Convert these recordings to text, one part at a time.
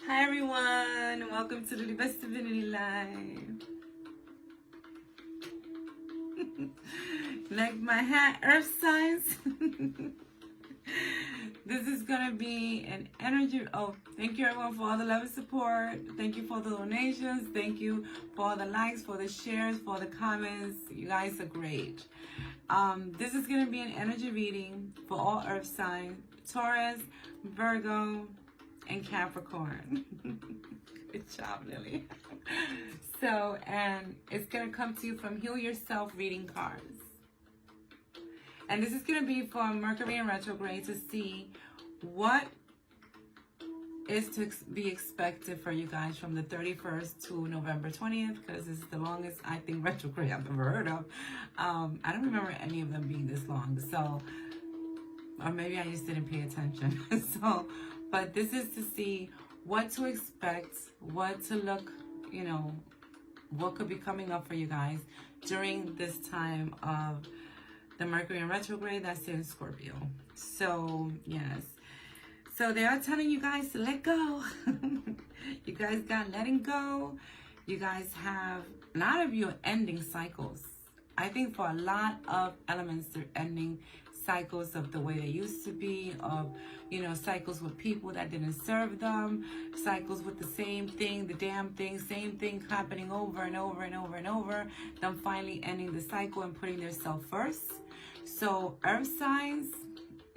Hi everyone, welcome to the best Divinity Live. Like my hat, Earth signs. This is gonna be an energy. Oh, thank you everyone for all the love and support. Thank you for the donations. Thank you for all the likes, for the shares, for the comments. You guys are great. This is gonna be an energy reading for all Earth signs: Taurus, Virgo, and Capricorn. Good job, Lily. So, and it's going to come to you from Heal Yourself reading cards. And this is going to be for Mercury in retrograde to see what is to be expected for you guys from the 31st to November 20th, because this is the longest, I think, retrograde I've ever heard of. I don't remember any of them being this long. So, or maybe I just didn't pay attention. So, but this is to see what to expect, what to look, what could be coming up for you guys during this time of the Mercury in retrograde that's in Scorpio. So, yes. So they are telling you guys to let go. You guys got letting go. You guys have, a lot of you are ending cycles. I think for a lot of elements, they're ending cycles of the way they used to be, of, cycles with people that didn't serve them, cycles with the same thing, the damn thing, same thing happening over and over and over and over, them finally ending the cycle and putting their self first. So Earth signs,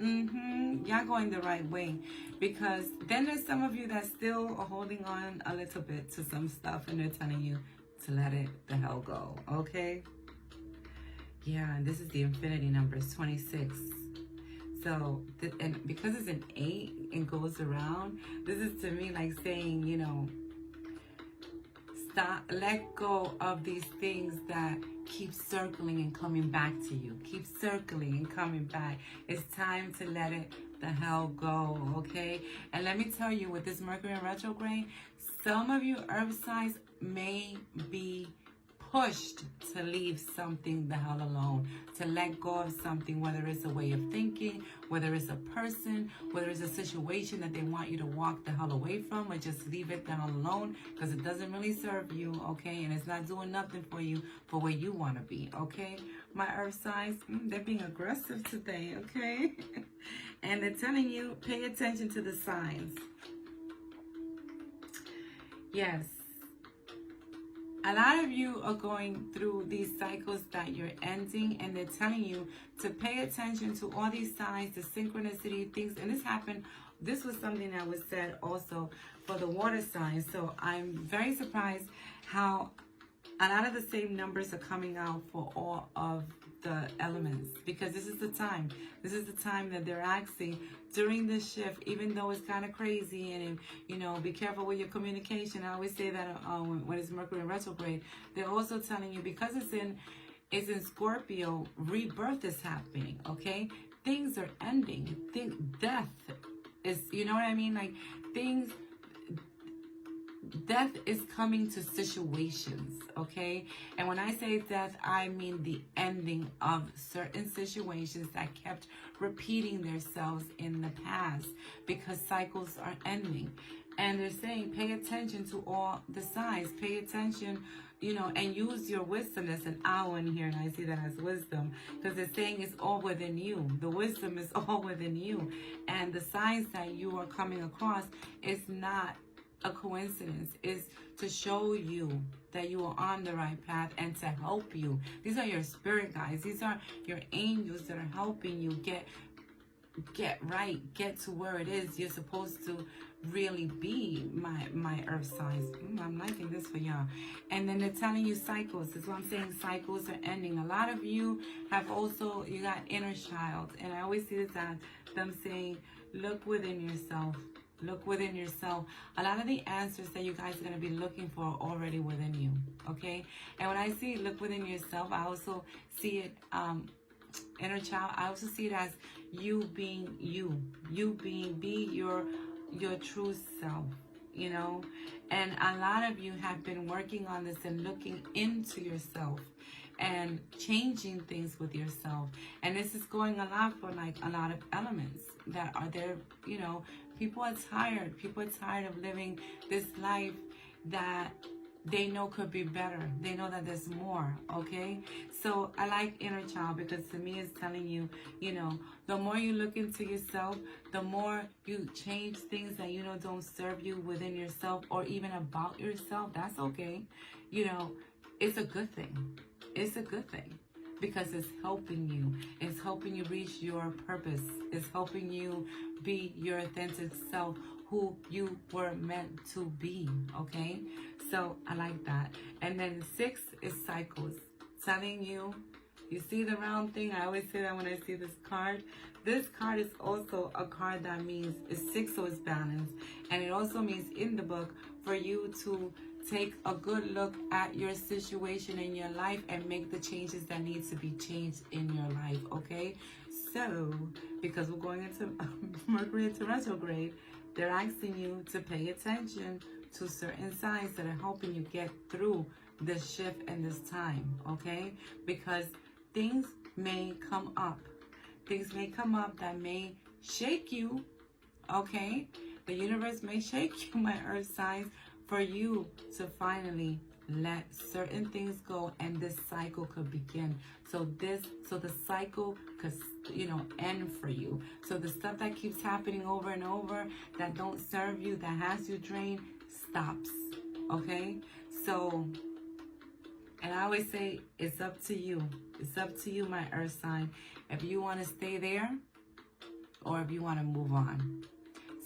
y'all going the right way, because then there's some of you that still are holding on a little bit to some stuff, and they're telling you to let it the hell go, okay? Yeah, and this is the infinity number, it's 26. So, and because it's an 8 and goes around, this is to me like saying, stop, let go of these things that keep circling and coming back to you. Keep circling and coming back. It's time to let it the hell go, okay? And let me tell you, with this Mercury in retrograde, some of you Earth signs may be pushed to leave something the hell alone, to let go of something, whether it's a way of thinking, whether it's a person, whether it's a situation that they want you to walk the hell away from, or just leave it the hell alone, because it doesn't really serve you, okay? And it's not doing nothing for you for where you want to be, okay? My Earth signs, they're being aggressive today, okay? And they're telling you, pay attention to the signs. Yes. A lot of you are going through these cycles that you're ending, and they're telling you to pay attention to all these signs, the synchronicity, things. And this was something that was said also for the water signs. So I'm very surprised how a lot of the same numbers are coming out for all of the elements, because this is the time. This is the time that they're asking during this shift, even though it's kind of crazy, and be careful with your communication. I always say that when it's Mercury in retrograde, they're also telling you, because it's in Scorpio, rebirth is happening, okay? Things are ending. Death is, you know what I mean? Like death is coming to situations, okay? And when I say death, I mean the ending of certain situations that kept repeating themselves in the past, because cycles are ending. And they're saying, pay attention to all the signs, pay attention, and use your wisdom. There's an owl in here, and I see that as wisdom, because they're saying it's all within you. The wisdom is all within you. And the signs that you are coming across is not a coincidence, is to show you that you are on the right path and to help you. These are your spirit guides. These are your angels that are helping you get right, get to where it is you're supposed to really be, my Earth signs. I'm liking this for y'all. And then they're telling you cycles. That's what I'm saying. Cycles are ending. A lot of you have also, you got inner child. And I always see this as them saying, look within yourself. Look within yourself. A lot of the answers that you guys are going to be looking for are already within you, okay? And when I see look within yourself, I also see it, inner child, I also see it as you being you. Be your true self, And a lot of you have been working on this and looking into yourself and changing things with yourself. And this is going a lot for like a lot of elements that are there, People are tired. People are tired of living this life that they know could be better. They know that there's more, okay? So I like inner child because to me it's telling you, you know, the more you look into yourself, the more you change things that you know don't serve you within yourself or even about yourself. That's okay. You know, it's a good thing. It's a good thing because it's helping you. It's helping you reach your purpose. It's helping you be your authentic self, who you were meant to be, okay? So I like that. And then 6 is cycles. Telling you, you see the round thing? I always say that when I see this card. This card is also a card that means it's 6, so it's balance. And it also means in the book for you to take a good look at your situation in your life and make the changes that need to be changed in your life, okay? So, because we're going into Mercury into retrograde, they're asking you to pay attention to certain signs that are helping you get through this shift and this time, okay? Because things may come up. Things may come up that may shake you, okay? The universe may shake you, my earth signs, for you to finally let certain things go and this cycle could begin. So the cycle could, you know, end for you. So the stuff that keeps happening over and over that don't serve you, that has you drained, stops, okay? So, and I always say, it's up to you. It's up to you, my earth sign, if you want to stay there or if you want to move on.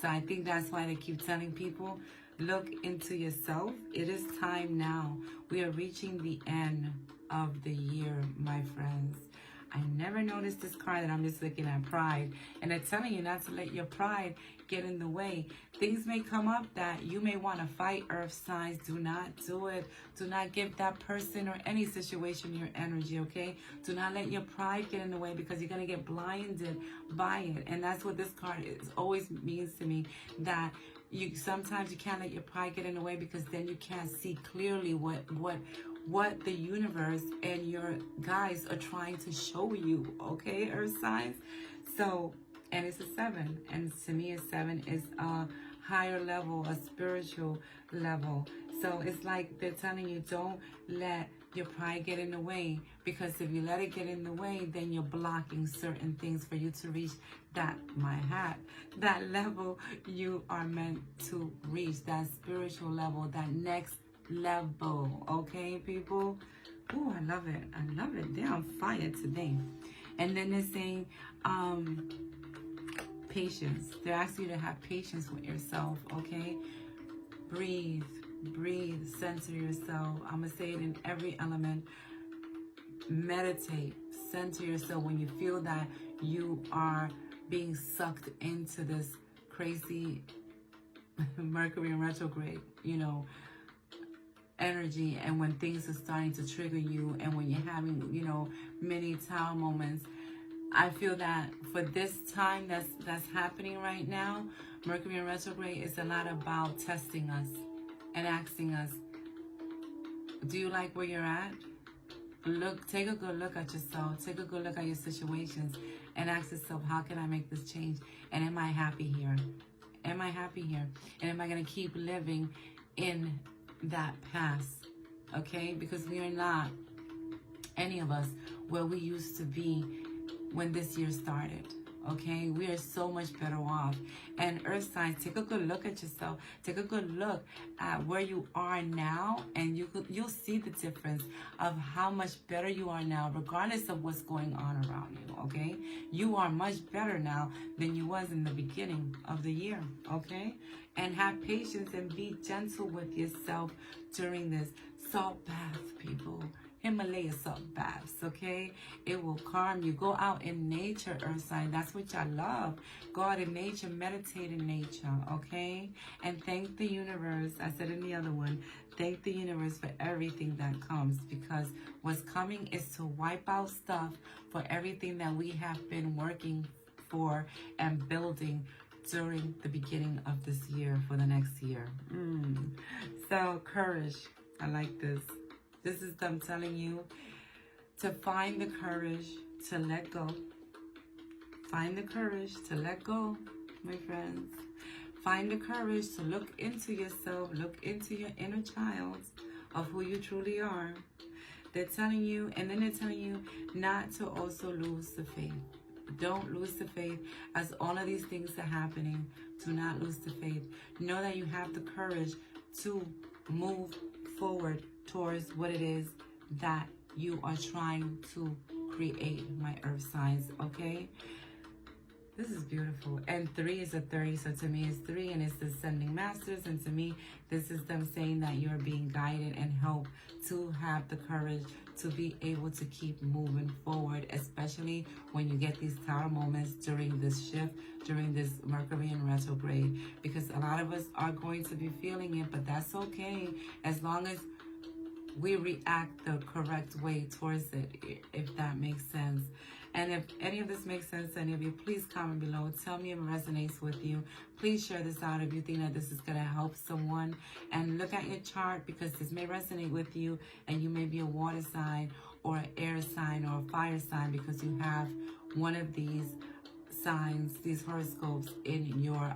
So I think that's why they keep telling people, look into yourself. It is time now. We are reaching the end of the year, my friends. I never noticed this card, and I'm just looking at pride. And they're telling you not to let your pride get in the way. Things may come up that you may want to fight, earth signs. Do not do it. Do not give that person or any situation your energy, okay? Do not let your pride get in the way because you're going to get blinded by it. And that's what this card is, always means to me, that sometimes you can't let your pride get in the way because then you can't see clearly what the universe and your guides are trying to show you, okay, earth signs? So, and it's a 7, and to me a 7 is a higher level, a spiritual level. So it's like they're telling you, don't let your pride get in the way, because if you let it get in the way, then you're blocking certain things for you to reach that level you are meant to reach, that spiritual level, that next level, okay, people? Oh, I love it. I love it. They're on fire today. And then they're saying patience. They're asking you to have patience with yourself, okay? Breathe, center yourself. I'm going to say it in every element. Meditate, center yourself when you feel that you are being sucked into this crazy Mercury in retrograde, you know, energy, and when things are starting to trigger you, and when you're having, you know, many tower moments. I feel that for this time that's happening right now, Mercury in retrograde is a lot about testing us and asking us, do you like where you're at? Look, take a good look at yourself, take a good look at your situations, and ask yourself, how can I make this change? And am I happy here? Am I happy here? And am I going to keep living in that past? Okay? Because we are not, any of us, where we used to be when this year started. Okay, we are so much better off. And earth signs, take a good look at yourself. Take a good look at where you are now, and you'll see the difference of how much better you are now, regardless of what's going on around you. Okay, you are much better now than you was in the beginning of the year. Okay, and have patience and be gentle with yourself during this salt bath, people. Himalaya salt baths, okay? It will calm you. Go out in nature, earth sign. That's what y'all love. Go out in nature, meditate in nature, okay? And thank the universe. I said in the other one, thank the universe for everything that comes, because what's coming is to wipe out stuff for everything that we have been working for and building during the beginning of this year for the next year. So, courage. I like this. This is them telling you to find the courage to let go. Find the courage to let go, my friends. Find the courage to look into yourself, look into your inner child of who you truly are. They're telling you, and then they're telling you not to also lose the faith. Don't lose the faith. As all of these things are happening, do not lose the faith. Know that you have the courage to move forward towards what it is that you are trying to create, my earth signs, okay? This is beautiful. And 3 is a 30, so to me it's 3, and it's the Ascending Masters, and to me this is them saying that you're being guided and helped to have the courage to be able to keep moving forward, especially when you get these tower moments during this shift, during this Mercury in retrograde, because a lot of us are going to be feeling it, but that's okay, as long as we react the correct way towards it, if that makes sense. And if any of this makes sense to any of you, please comment below. Tell me if it resonates with you. Please share this out if you think that this is going to help someone. And look at your chart, because this may resonate with you, and you may be a water sign or an air sign or a fire sign, because you have one of these signs, these horoscopes in your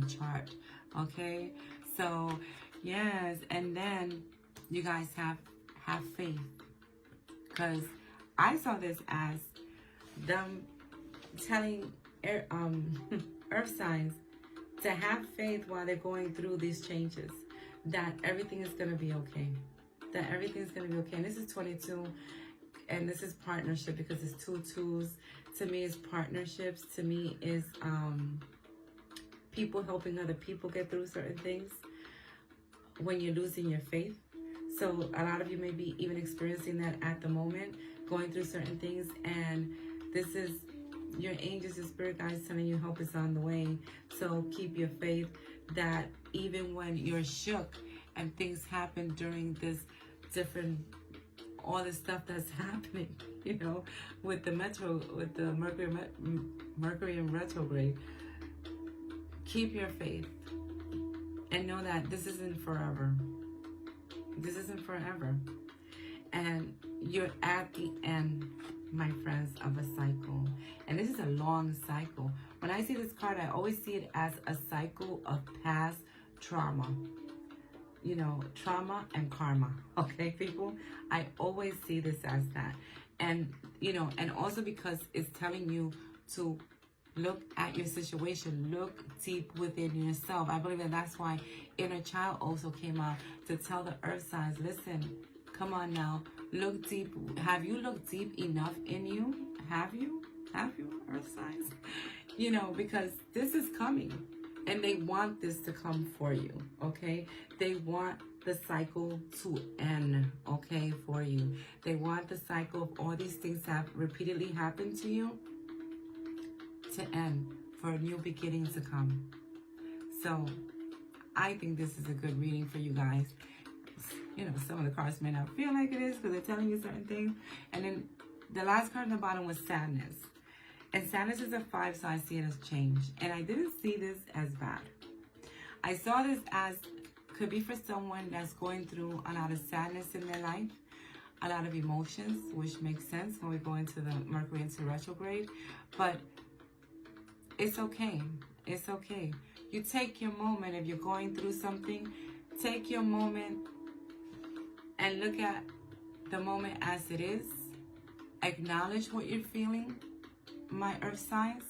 chart. Okay? So, yes. And then you guys have faith, because I saw this as them telling earth signs to have faith while they're going through these changes, that everything is going to be okay, that everything is going to be okay. And this is 22, and this is partnership, because it's 2 2s. To me, it's partnerships. To me, is people helping other people get through certain things when you're losing your faith. So a lot of you may be even experiencing that at the moment, going through certain things, and this is your angels and spirit guides telling you help is on the way. So keep your faith that even when you're shook and things happen during this different, all the stuff that's happening, you know, with the Mercury in retrograde, keep your faith and know that this isn't forever. This isn't forever. And you're at the end, my friends, of a cycle. And this is a long cycle. When I see this card, I always see it as a cycle of past trauma. You know, trauma and karma. Okay, people? I always see this as that. And, you know, and also because it's telling you to look at your situation, look deep within yourself. I believe that that's why inner child also came out to tell the earth signs, listen, come on now, look deep. Have you looked deep enough in you? Have you? Have you, earth signs? You know, because this is coming, and they want this to come for you, okay? They want the cycle to end, okay, for you. They want the cycle of all these things that have repeatedly happened to you to end, for a new beginning to come. So I think this is a good reading for you guys. You know, some of the cards may not feel like it is because they're telling you certain things. And then the last card on the bottom was sadness. And sadness is a 5, so I see it as change. And I didn't see this as bad. I saw this as, could be for someone that's going through a lot of sadness in their life, a lot of emotions, which makes sense when we go into the Mercury into retrograde. But it's okay. It's okay. You take your moment. If you're going through something, take your moment and look at the moment as it is. Acknowledge what you're feeling, my earth signs.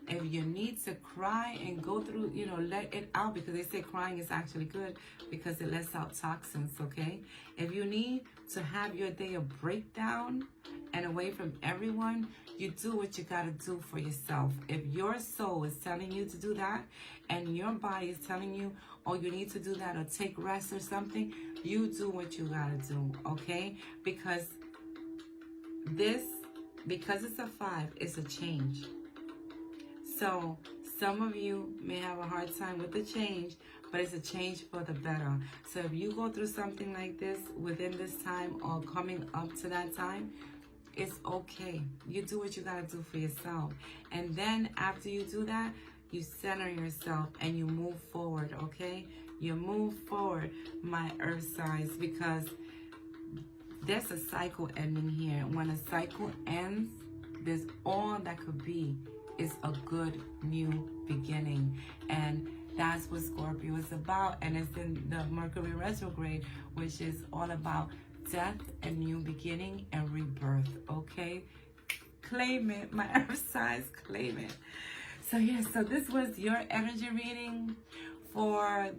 If you need to cry and go through, you know, let it out, because they say crying is actually good because it lets out toxins, okay? If you need to have your day of breakdown and away from everyone, you do what you got to do for yourself. If your soul is telling you to do that and your body is telling you, oh, you need to do that or take rest or something, you do what you got to do, okay? Because it's a 5, it's a change. So some of you may have a hard time with the change, but it's a change for the better. So if you go through something like this within this time or coming up to that time, it's okay. You do what you got to do for yourself. And then after you do that, you center yourself and you move forward, okay? You move forward, my earth signs, because there's a cycle ending here. When a cycle ends, there's all that could be is a good new beginning. And That's what Scorpio is about. And it's in the Mercury retrograde, which is all about death and new beginning and rebirth. Okay? Claim it, my earth signs, claim it. So yes, so this was your energy reading for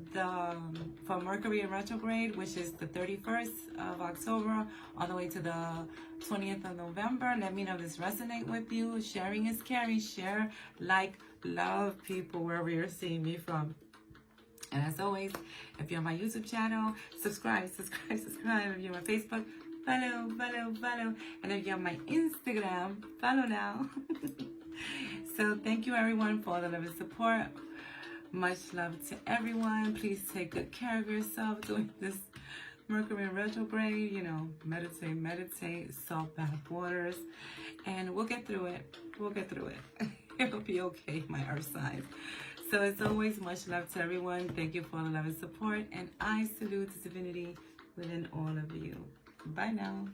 Mercury in retrograde, which is the 31st of October all the way to the 20th of November. Let me know if this resonates with you. Sharing is caring. Share, like, love people wherever you're seeing me from. And as always, if you're on my YouTube channel, subscribe. If you're on Facebook, follow. And if you're on my Instagram, follow now. So thank you everyone for all the love and support. Much love to everyone. Please take good care of yourself during this Mercury retrograde. You know, meditate, salt bath waters, and we'll get through it. It'll be okay, my earth signs. So as always, much love to everyone. Thank you for the love and support, and I salute the divinity within all of you. Bye now.